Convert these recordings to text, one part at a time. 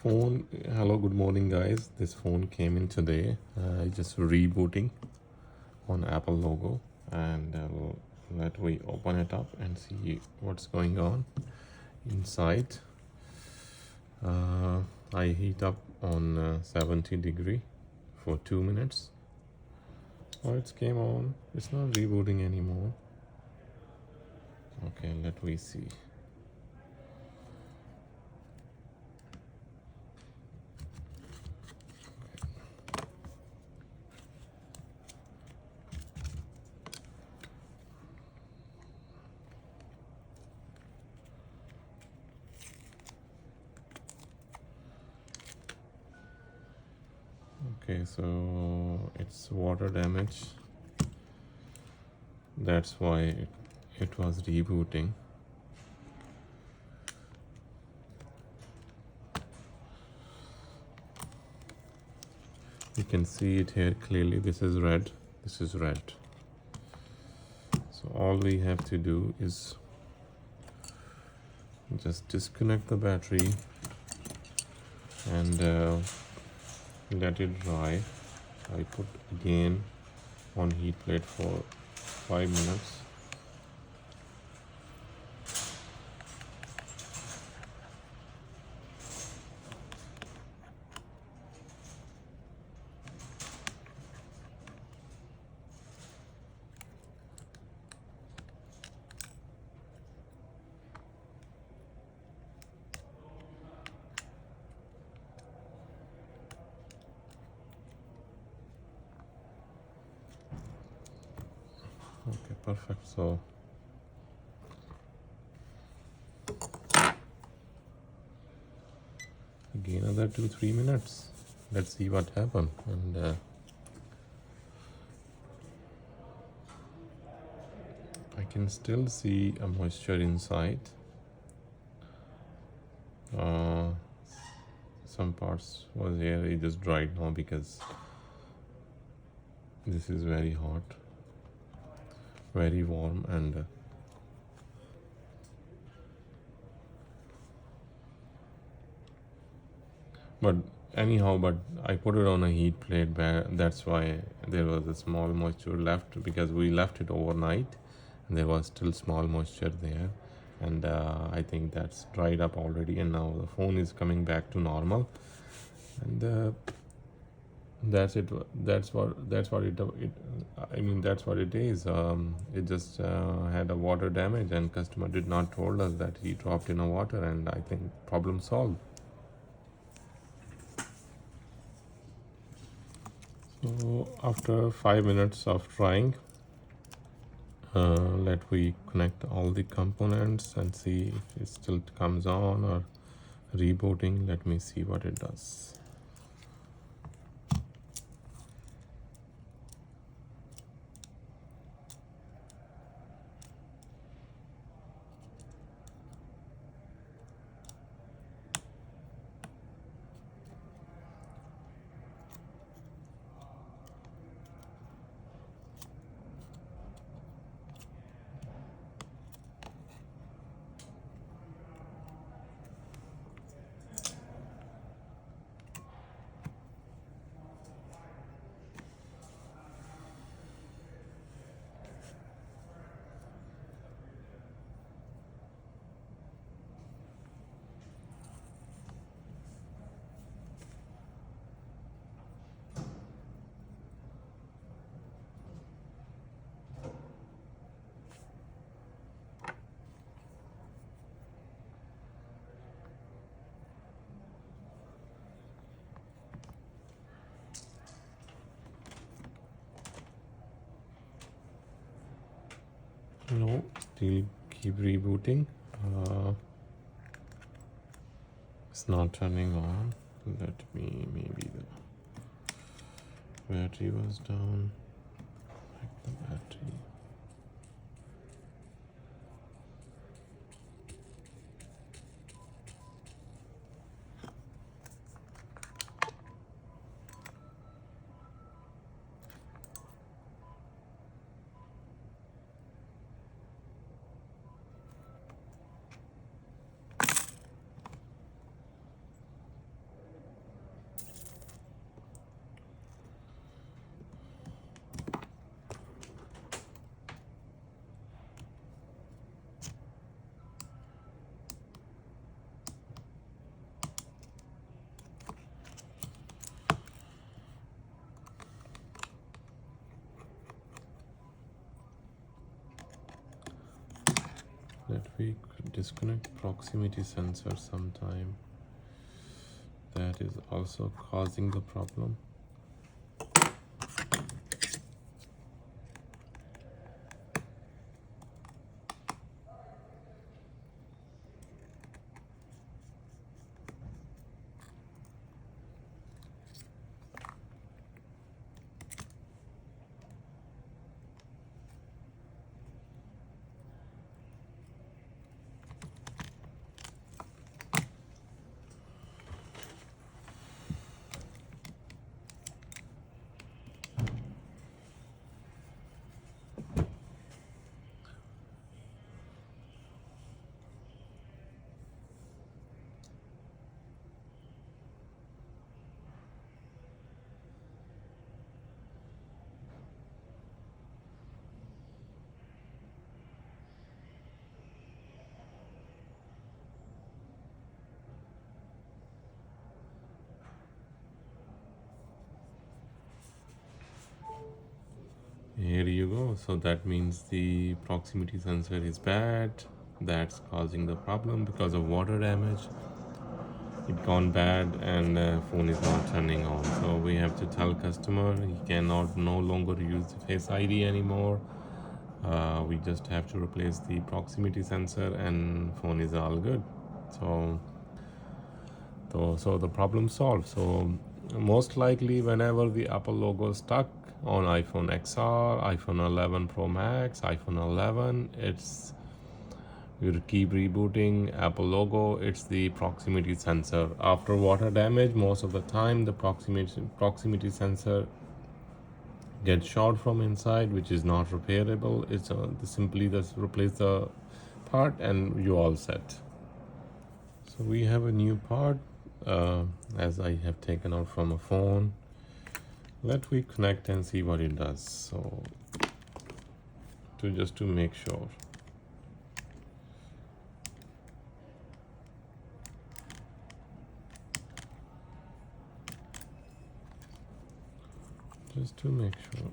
Phone, hello, good morning, guys. This phone came in today. Just rebooting on Apple logo, and let we open it up and see what's going on inside. I heat up on 70 degree for 2 minutes. Oh, it came on. It's not rebooting anymore. Okay, let we see. Okay, so it's water damage. That's why it was rebooting. You can see it here clearly. This is red. This is red. So all we have to do is just disconnect the battery and let it dry. I put again on heat plate for 5 minutes. Okay, perfect. So again another 2-3 minutes. Let's see what happened. And I can still see a moisture inside. Some parts was here. It just dried now because this is very hot, very warm, and but anyhow, but I put it on a heat plate. That's why there was a small moisture left, because we left it overnight and there was still small moisture there. And I think that's dried up already, and now the phone is coming back to normal. And that's it. That's what I mean, that's what it is. It just had a water damage, and customer did not told us that he dropped in a water, and I think problem solved. So after 5 minutes of trying, let we connect all the components and see if it still comes on or rebooting. Let me see what it does. No, still keep rebooting. uh, it's not turning on. Let me, maybe the battery was down. Like the battery. we disconnect proximity sensor sometime. That is also causing the problem. Here you go. So that means the proximity sensor is bad. That's causing the problem because of water damage. It gone bad and phone is not turning on. So we have to tell customer he cannot no longer use the Face ID anymore. We just have to replace the proximity sensor and phone is all good. So the problem solved. So most likely whenever the Apple logo is stuck on iPhone XR, iPhone 11 Pro Max, iPhone 11, it's you keep rebooting Apple logo, it's the proximity sensor. After water damage, most of the time the proximity sensor gets short from inside, which is not repairable. It's simply just replace the part and you all set. So we have a new part as I have taken out from a phone. Let we connect and see what it does. So just to make sure. Just to make sure.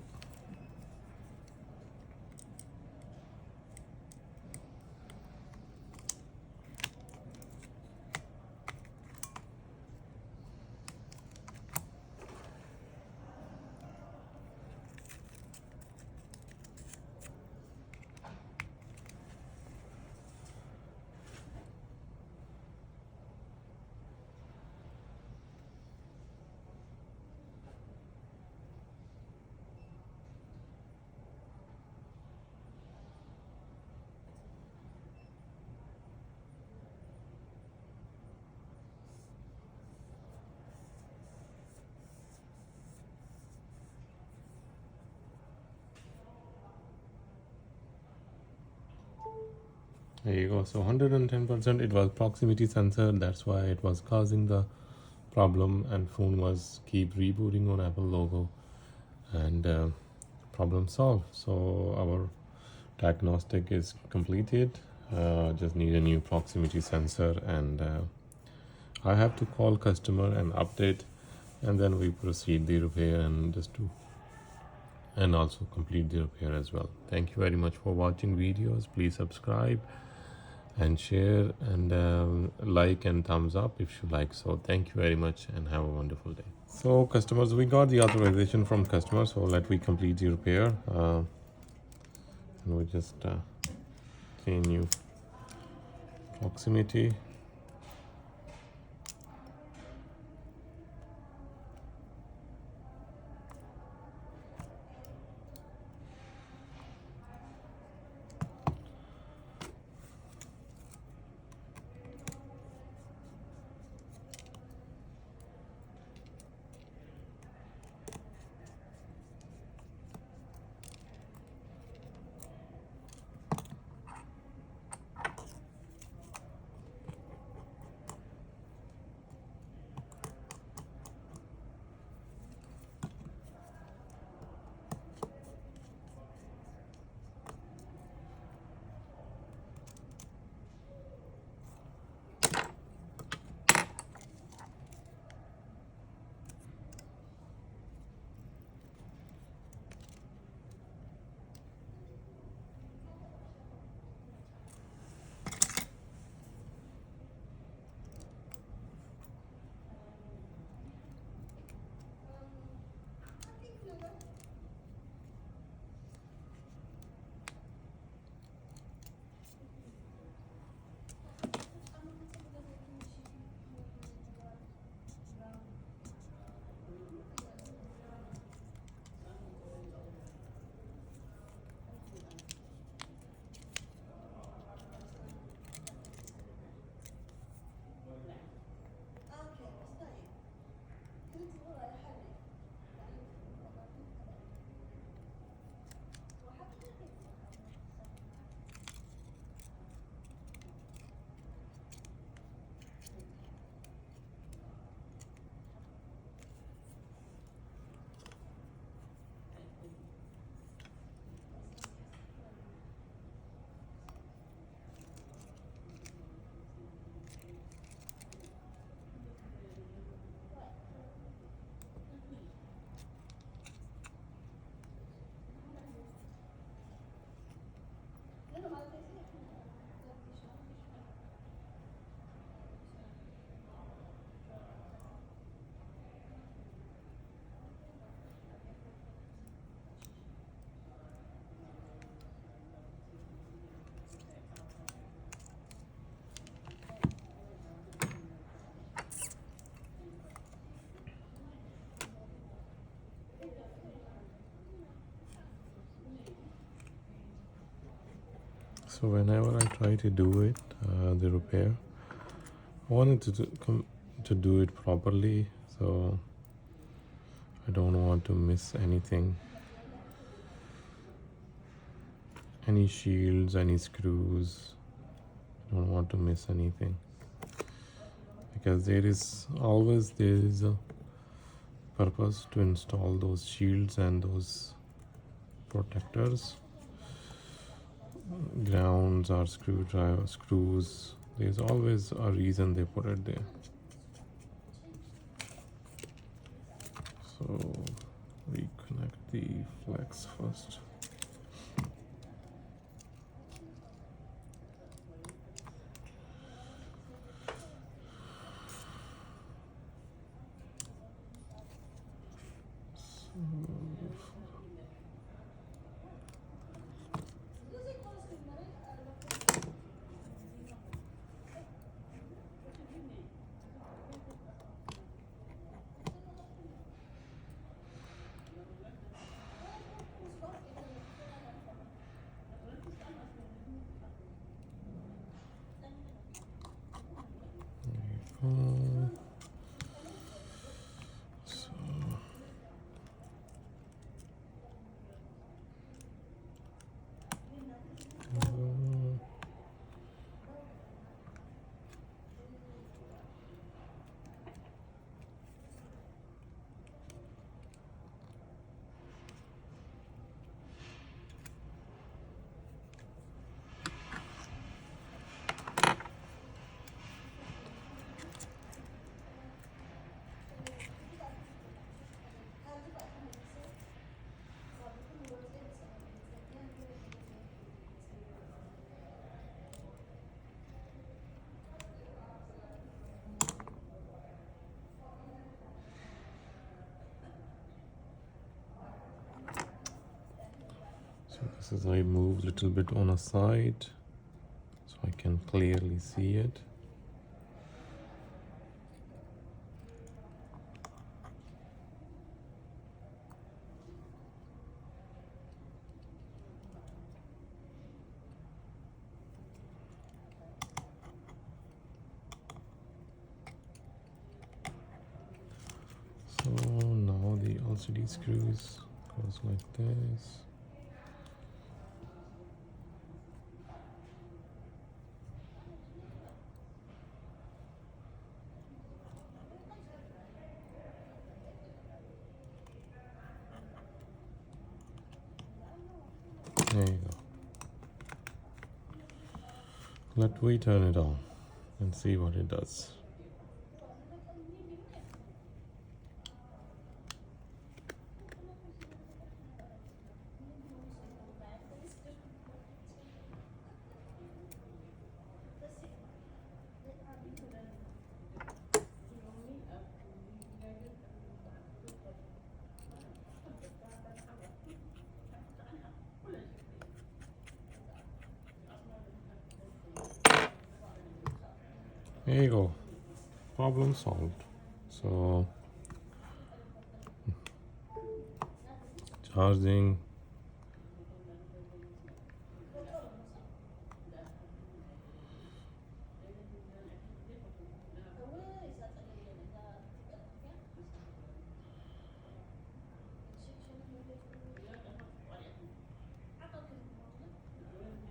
There you go. So 110% it was proximity sensor. That's why it was causing the problem, and phone was keep rebooting on Apple logo, and problem solved. So our diagnostic is completed. Just need a new proximity sensor, and I have to call customer and update, and then we proceed the repair and also complete the repair as well. Thank you very much for watching videos. Please subscribe and share and like and thumbs up if you like. So thank you very much and have a wonderful day. So customers, we got the authorization from customer, so let we complete the repair, and we just change new proximity. So whenever I try to do it, the repair, I wanted to do it properly, so I don't want to miss anything, any shields, any screws. I don't want to miss anything, because there is a purpose to install those shields and those protectors, grounds or screws. There's always a reason they put it there. So reconnect the flex first. iPhone. So this is, I move a little bit on a side so I can clearly see it. So now the LCD screws goes like this. There you go. Let me turn it on and see what it does. There you go. Problem solved. So charging.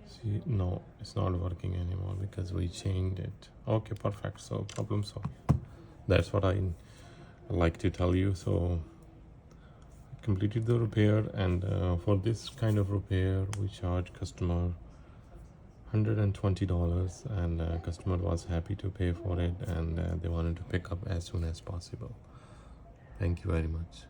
See, no, it's not working anymore because we changed it. Okay, perfect. So problem solved. That's what I like to tell you. So I completed the repair, and for this kind of repair we charge customer $120, and customer was happy to pay for it, and they wanted to pick up as soon as possible. Thank you very much.